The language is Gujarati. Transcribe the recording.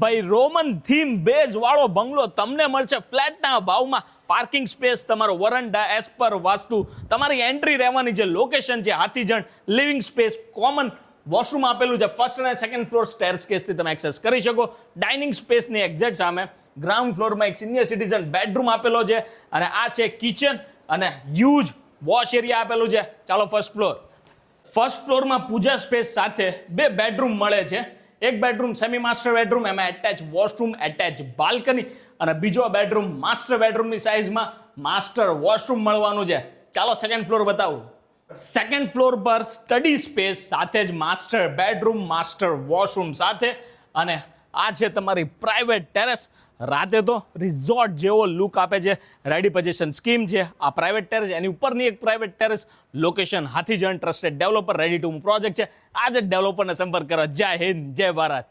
ભાઈ રોમન થીમ બેઝ વાળો બંગલો તમને મળશે ફ્લેટના ભાવમાં. પાર્કિંગ સ્પેસ, તમારો વરંડા એઝ પર વાસ્તુ, તમારી એન્ટ્રી રહેવાની જે લોકેશન છે Hathijan, living space, common washroom આપેલું છે, ફર્સ્ટ અને સેકન્ડ ફ્લોર સ્ટેરકેસથી તમે એક્સેસ કરી શકો. ડાઇનિંગ સ્પેસની એક્ઝેક્ટ સામે ગ્રાઉન્ડ ફ્લોરમાં એક સિનિયર સિટીઝન બેડરૂમ આપેલો છે અને આ છે કિચન અને હ્યુજ વોશ એરિયા આપેલું છે. ચાલો ફર્સ્ટ ફ્લોરમાં પૂજા સ્પેસ સાથે 2 બેડરૂમ મળે છે. એક બેડરૂમ સેમી માસ્ટર બેડરૂમ, એમાં એટેચ વોશરૂમ, એટેચ બાલ્કની, અને બીજો બેડરૂમ માસ્ટર બેડરૂમની સાઇઝમાં માસ્ટર વોશરૂમ મળવાનું છે. ચાલો સેકન્ડ ફ્લોર બતાવું. સેકન્ડ ફ્લોર પર સ્ટડી સ્પેસ સાથે જ માસ્ટર બેડરૂમ, માસ્ટર વોશરૂમ સાથે, અને આ છે તમારી પ્રાઇવેટ ટેરેસ. રાતે તો રિઝોર્ટ જેવો લુક આપે છે. રેડી પોઝિશન સ્કીમ છે આ પ્રાઇવેટ ટેરેસ, એની ઉપરની એક private terrace. Location Hathijan, trusted developer, ready to move project છે. આજે ડેવલપરને સંપર્ક કરો. જય હિન્દ, જય ભારત.